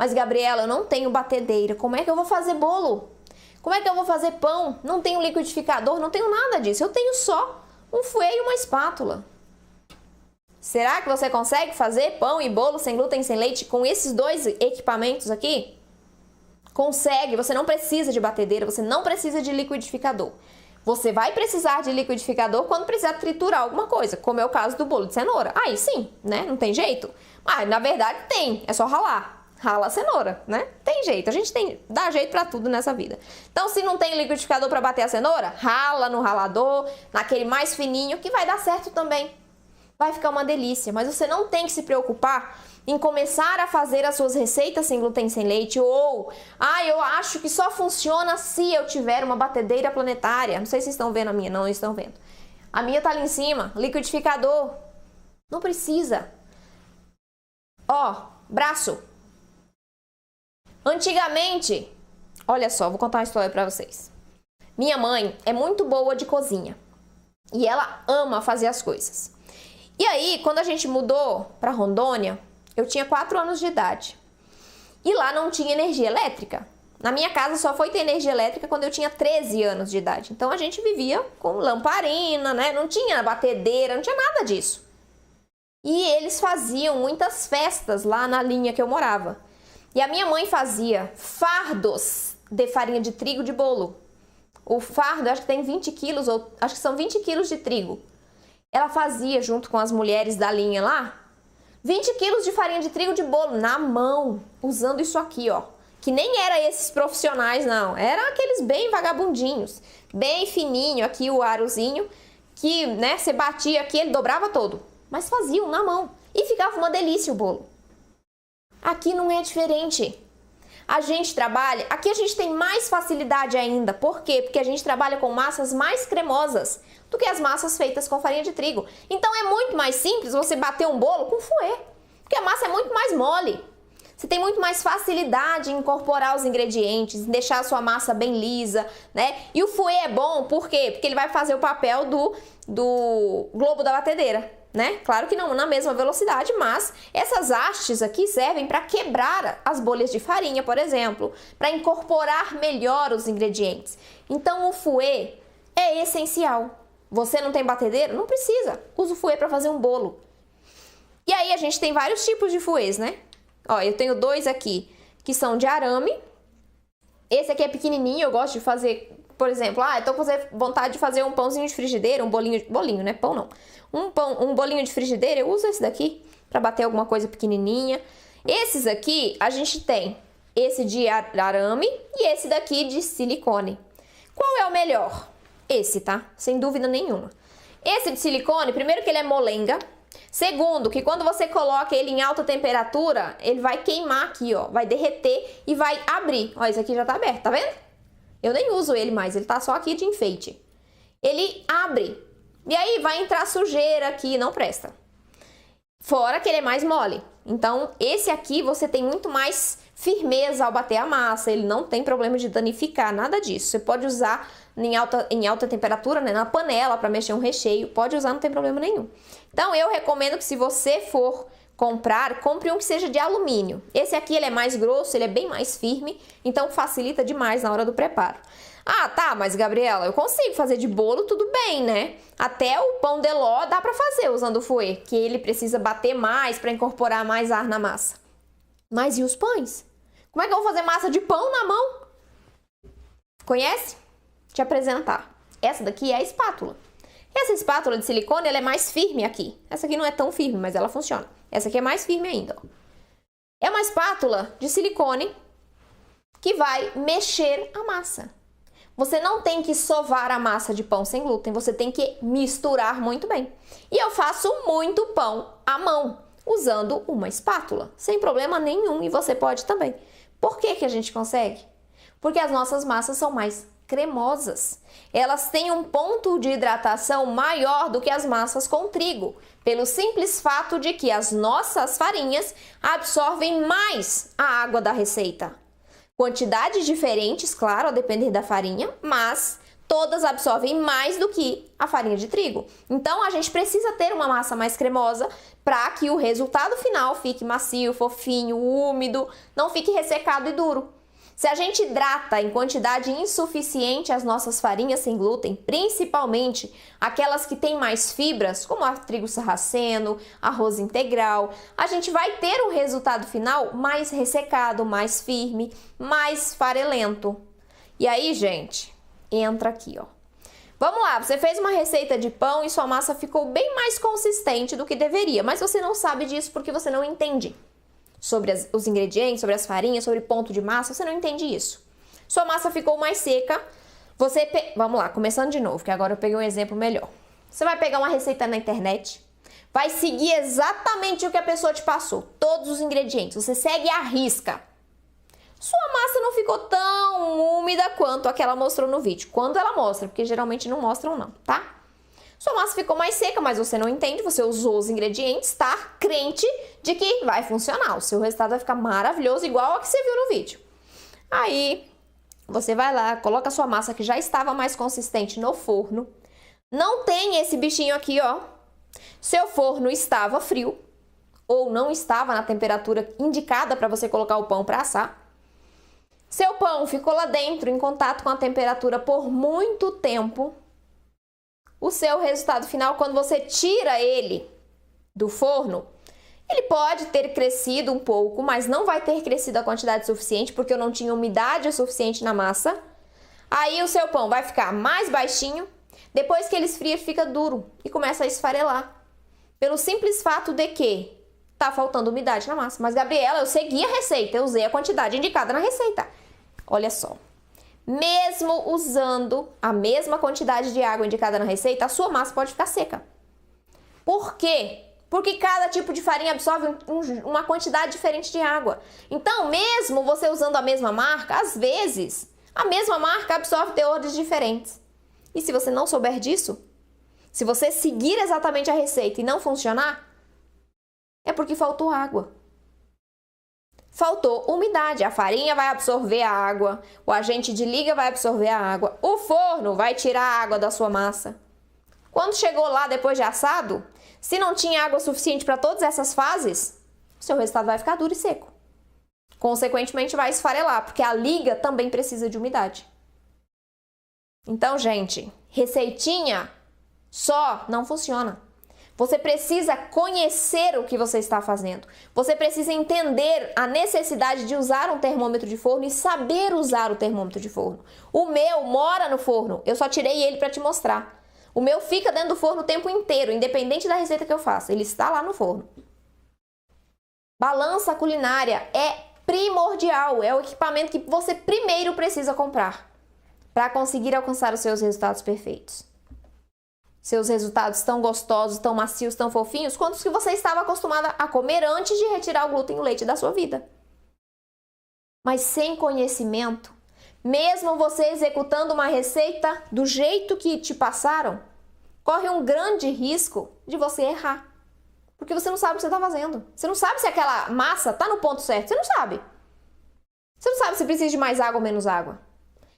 Mas, Gabriela, eu não tenho batedeira. Como é que eu vou fazer bolo? Como é que eu vou fazer pão? Não tenho liquidificador, não tenho nada disso. Eu tenho só um fouet e uma espátula. Será que você consegue fazer pão e bolo sem glúten, sem leite com esses dois equipamentos aqui? Consegue, você não precisa de batedeira, você não precisa de liquidificador. Você vai precisar de liquidificador quando precisar triturar alguma coisa, como é o caso do bolo de cenoura. Aí sim, né? Não tem jeito? Mas na verdade tem, é só ralar. Rala a cenoura, né? Tem jeito, a gente dá jeito pra tudo nessa vida. Então, se não tem liquidificador pra bater a cenoura, rala no ralador, naquele mais fininho, que vai dar certo também. Vai ficar uma delícia, mas você não tem que se preocupar em começar a fazer as suas receitas sem glúten, sem leite, ou, eu acho que só funciona se eu tiver uma batedeira planetária. Não sei se estão vendo a minha, não estão vendo. A minha tá ali em cima, liquidificador. Não precisa. Ó, braço. Antigamente, olha só, vou contar uma história pra vocês. Minha mãe é muito boa de cozinha e ela ama fazer as coisas. E aí, quando a gente mudou pra Rondônia, eu tinha 4 anos de idade. E lá não tinha energia elétrica. Na minha casa só foi ter energia elétrica quando eu tinha 13 anos de idade. Então a gente vivia com lamparina, né? Não tinha batedeira, não tinha nada disso. E eles faziam muitas festas lá na linha que eu morava. E a minha mãe fazia fardos de farinha de trigo de bolo. O fardo, acho que tem 20 quilos, ou acho que são 20 quilos de trigo. Ela fazia, junto com as mulheres da linha lá, 20 quilos de farinha de trigo de bolo na mão, usando isso aqui, ó. Que nem era esses profissionais, não. Era aqueles bem vagabundinhos, bem fininho aqui o arozinho, que, né, você batia aqui, ele dobrava todo. Mas faziam na mão. E ficava uma delícia o bolo. Aqui não é diferente. A gente trabalha, aqui a gente tem mais facilidade ainda. Por quê? Porque a gente trabalha com massas mais cremosas do que as massas feitas com farinha de trigo. Então é muito mais simples você bater um bolo com fouet, porque a massa é muito mais mole. Você tem muito mais facilidade em incorporar os ingredientes, em deixar a sua massa bem lisa, né? E o fouet é bom, por quê? Porque ele vai fazer o papel do globo da batedeira, né? Claro que não na mesma velocidade, mas essas hastes aqui servem para quebrar as bolhas de farinha, por exemplo, para incorporar melhor os ingredientes. Então o fouet é essencial. Você não tem batedeira? Não precisa. Usa o fouet para fazer um bolo. E aí a gente tem vários tipos de fouets, né? Ó, eu tenho 2 aqui que são de arame. Esse aqui é pequenininho, eu gosto de fazer, por exemplo, eu tô com vontade de fazer um pãozinho de frigideira, um bolinho, né? Pão não. Um bolinho de frigideira, eu uso esse daqui para bater alguma coisa pequenininha. Esses aqui, a gente tem esse de arame e esse daqui de silicone. Qual é o melhor? Esse, tá? Sem dúvida nenhuma. Esse de silicone, primeiro que ele é molenga. Segundo, que quando você coloca ele em alta temperatura, ele vai queimar aqui, ó. Vai derreter e vai abrir. Ó, esse aqui já tá aberto, tá vendo? Eu nem uso ele mais, ele tá só aqui de enfeite. Ele abre. E aí vai entrar sujeira aqui, não presta. Fora que ele é mais mole. Então, esse aqui você tem muito mais firmeza ao bater a massa. Ele não tem problema de danificar, nada disso. Você pode usar em alta temperatura, né, na panela para mexer um recheio. Pode usar, não tem problema nenhum. Então, eu recomendo que se você for comprar, compre um que seja de alumínio. Esse aqui ele é mais grosso, ele é bem mais firme, então facilita demais na hora do preparo. Ah, tá, mas Gabriela, eu consigo fazer de bolo, tudo bem, né? Até o pão de ló dá pra fazer usando o fouet, que ele precisa bater mais para incorporar mais ar na massa. Mas e os pães? Como é que eu vou fazer massa de pão na mão? Conhece? Te apresentar. Essa daqui é a espátula. Essa espátula de silicone, ela é mais firme aqui. Essa aqui não é tão firme, mas ela funciona. Essa aqui é mais firme ainda, ó. É uma espátula de silicone que vai mexer a massa. Você não tem que sovar a massa de pão sem glúten, você tem que misturar muito bem. E eu faço muito pão à mão, usando uma espátula, sem problema nenhum, e você pode também. Por que que a gente consegue? Porque as nossas massas são mais cremosas. Elas têm um ponto de hidratação maior do que as massas com trigo, pelo simples fato de que as nossas farinhas absorvem mais a água da receita. Quantidades diferentes, claro, a depender da farinha, mas todas absorvem mais do que a farinha de trigo. Então, a gente precisa ter uma massa mais cremosa para que o resultado final fique macio, fofinho, úmido, não fique ressecado e duro. Se a gente hidrata em quantidade insuficiente as nossas farinhas sem glúten, principalmente aquelas que têm mais fibras, como a trigo sarraceno, arroz integral, a gente vai ter um resultado final mais ressecado, mais firme, mais farelento. E aí, gente, entra aqui, ó. Vamos lá, você fez uma receita de pão e sua massa ficou bem mais consistente do que deveria, mas você não sabe disso porque você não entende sobre os ingredientes, sobre as farinhas, sobre ponto de massa, você não entende isso. Sua massa ficou mais seca, vamos lá, começando de novo, que agora eu peguei um exemplo melhor. Você vai pegar uma receita na internet, vai seguir exatamente o que a pessoa te passou, todos os ingredientes, você segue à risca. Sua massa não ficou tão úmida quanto a que ela mostrou no vídeo. Quando ela mostra, porque geralmente não mostram não, tá? Sua massa ficou mais seca, mas você não entende, você usou os ingredientes, tá? Crente de que vai funcionar, o seu resultado vai ficar maravilhoso, igual a que você viu no vídeo. Aí, você vai lá, coloca a sua massa que já estava mais consistente no forno. Não tem esse bichinho aqui, ó. Seu forno estava frio, ou não estava na temperatura indicada para você colocar o pão para assar. Seu pão ficou lá dentro, em contato com a temperatura por muito tempo. O seu resultado final, quando você tira ele do forno, ele pode ter crescido um pouco, mas não vai ter crescido a quantidade suficiente, porque eu não tinha umidade suficiente na massa. Aí o seu pão vai ficar mais baixinho, depois que ele esfria, fica duro e começa a esfarelar. Pelo simples fato de que tá faltando umidade na massa. Mas, Gabriela, eu segui a receita, eu usei a quantidade indicada na receita. Olha só. Mesmo usando a mesma quantidade de água indicada na receita, a sua massa pode ficar seca. Por quê? Porque cada tipo de farinha absorve uma quantidade diferente de água. Então, mesmo você usando a mesma marca, às vezes, a mesma marca absorve teores diferentes. E se você não souber disso, se você seguir exatamente a receita e não funcionar, é porque faltou água. Faltou umidade, a farinha vai absorver a água, o agente de liga vai absorver a água, o forno vai tirar a água da sua massa. Quando chegou lá depois de assado, se não tinha água suficiente para todas essas fases, o seu resultado vai ficar duro e seco. Consequentemente vai esfarelar, porque a liga também precisa de umidade. Então, gente, receitinha só não funciona. Você precisa conhecer o que você está fazendo. Você precisa entender a necessidade de usar um termômetro de forno e saber usar o termômetro de forno. O meu mora no forno, eu só tirei ele para te mostrar. O meu fica dentro do forno o tempo inteiro, independente da receita que eu faça. Ele está lá no forno. Balança culinária é primordial, é o equipamento que você primeiro precisa comprar para conseguir alcançar os seus resultados perfeitos. Seus resultados tão gostosos, tão macios, tão fofinhos, quanto os que você estava acostumada a comer antes de retirar o glúten e o leite da sua vida. Mas sem conhecimento, mesmo você executando uma receita do jeito que te passaram, corre um grande risco de você errar. Porque você não sabe o que você está fazendo. Você não sabe se aquela massa está no ponto certo. Você não sabe. Você não sabe se precisa de mais água ou menos água.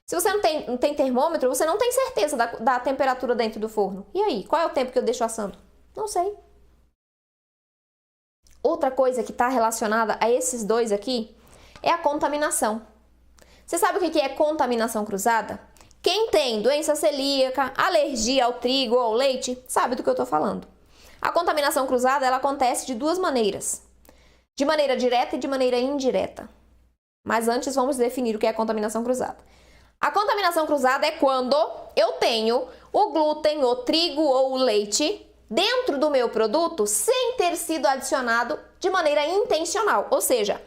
Se você não tem termômetro, você não tem certeza da temperatura dentro do forno. E aí, qual é o tempo que eu deixo assando? Não sei. Outra coisa que está relacionada a esses dois aqui é a contaminação. Você sabe o que é contaminação cruzada? Quem tem doença celíaca, alergia ao trigo ou ao leite, sabe do que eu estou falando. A contaminação cruzada, ela acontece de duas maneiras. De maneira direta e de maneira indireta. Mas antes vamos definir o que é contaminação cruzada. A contaminação cruzada é quando eu tenho o glúten, o trigo ou o leite dentro do meu produto sem ter sido adicionado de maneira intencional. Ou seja,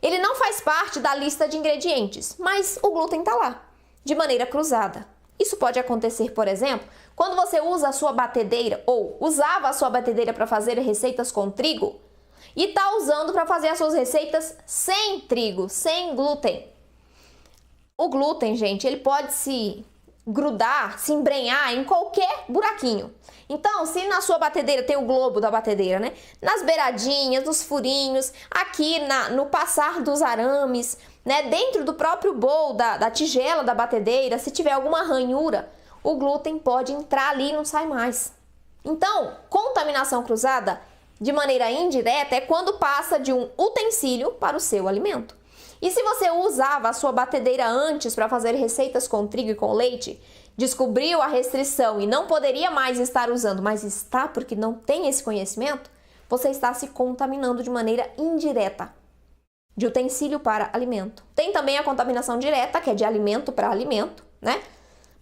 ele não faz parte da lista de ingredientes, mas o glúten está lá, de maneira cruzada. Isso pode acontecer, por exemplo, quando você usa a sua batedeira ou usava a sua batedeira para fazer receitas com trigo e está usando para fazer as suas receitas sem trigo, sem glúten. O glúten, gente, ele pode se grudar, se embrenhar em qualquer buraquinho. Então, se na sua batedeira tem o globo da batedeira, né? Nas beiradinhas, nos furinhos, aqui no passar dos arames, né? Dentro do próprio bowl da tigela da batedeira, se tiver alguma ranhura, o glúten pode entrar ali e não sai mais. Então, contaminação cruzada, de maneira indireta, é quando passa de um utensílio para o seu alimento. E se você usava a sua batedeira antes para fazer receitas com trigo e com leite, descobriu a restrição e não poderia mais estar usando, mas está porque não tem esse conhecimento, você está se contaminando de maneira indireta, de utensílio para alimento. Tem também a contaminação direta, que é de alimento para alimento, né?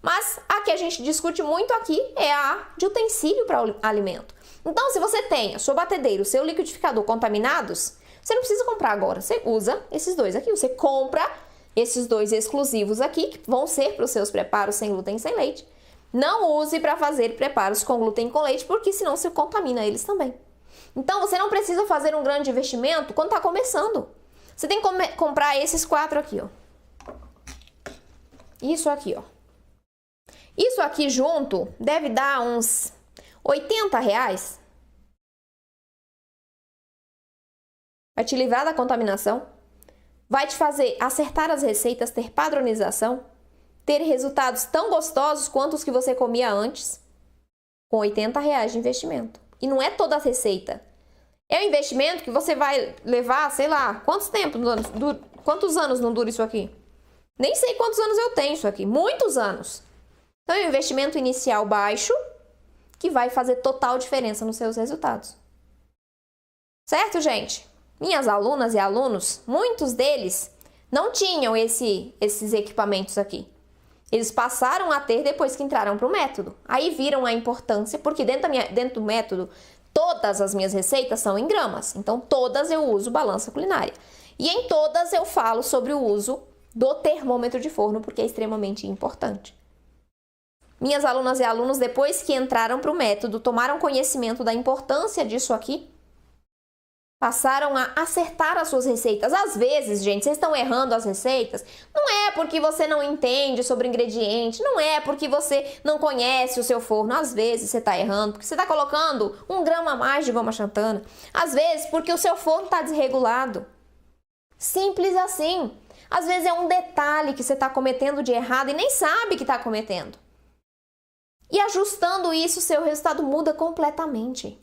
Mas a que a gente discute muito aqui é a de utensílio para alimento. Então, se você tem a sua batedeira, o seu liquidificador contaminados, você não precisa comprar agora. Você usa esses dois aqui. Você compra esses dois exclusivos aqui, que vão ser para os seus preparos sem glúten e sem leite. Não use para fazer preparos com glúten e com leite, porque senão você contamina eles também. Então, você não precisa fazer um grande investimento quando está começando. Você tem que comprar esses 4 aqui, ó. Isso aqui, ó. Isso aqui junto deve dar uns R$80. Vai te livrar da contaminação, vai te fazer acertar as receitas, ter padronização, ter resultados tão gostosos quanto os que você comia antes, com R$80 de investimento. E não é toda a receita. É um investimento que você vai levar, sei lá, quantos anos não dura isso aqui? Nem sei quantos anos eu tenho isso aqui, muitos anos. Então é um investimento inicial baixo que vai fazer total diferença nos seus resultados. Certo, gente? Minhas alunas e alunos, muitos deles não tinham esses equipamentos aqui. Eles passaram a ter depois que entraram para o método. Aí viram a importância, porque dentro do método, todas as minhas receitas são em gramas. Então, todas eu uso balança culinária. E em todas eu falo sobre o uso do termômetro de forno, porque é extremamente importante. Minhas alunas e alunos, depois que entraram para o método, tomaram conhecimento da importância disso aqui, passaram a acertar as suas receitas. Às vezes, gente, vocês estão errando as receitas. Não é porque você não entende sobre ingrediente, não é porque você não conhece o seu forno. Às vezes você está errando porque você está colocando 1 grama a mais de goma xantana. Às vezes porque o seu forno está desregulado. Simples assim. Às vezes é um detalhe que você está cometendo de errado e nem sabe que está cometendo. E ajustando isso, seu resultado muda completamente.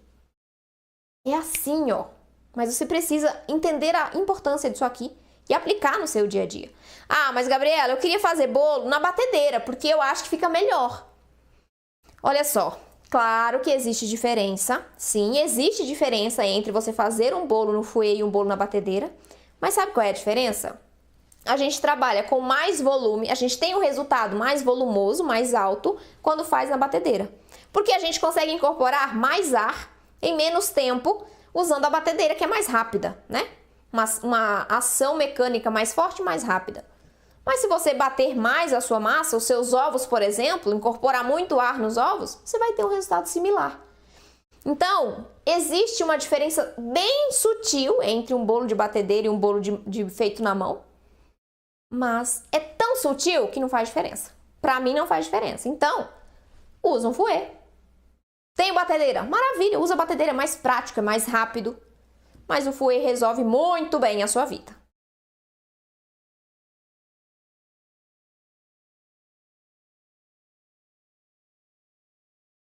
É assim, ó. Mas você precisa entender a importância disso aqui e aplicar no seu dia a dia. Ah, mas Gabriela, eu queria fazer bolo na batedeira, porque eu acho que fica melhor. Olha só, claro que existe diferença. Sim, existe diferença entre você fazer um bolo no fouet e um bolo na batedeira. Mas sabe qual é a diferença? A gente trabalha com mais volume, a gente tem um resultado mais volumoso, mais alto, quando faz na batedeira. Porque a gente consegue incorporar mais ar em menos tempo, usando a batedeira, que é mais rápida, né? Uma ação mecânica mais forte e mais rápida. Mas se você bater mais a sua massa, os seus ovos, por exemplo, incorporar muito ar nos ovos, você vai ter um resultado similar. Então, existe uma diferença bem sutil entre um bolo de batedeira e um bolo feito na mão, mas é tão sutil que não faz diferença. Para mim não faz diferença. Então, usa um fouet. Tem batedeira? Maravilha, usa a batedeira, é mais prático, é mais rápido. Mas o fouet resolve muito bem a sua vida.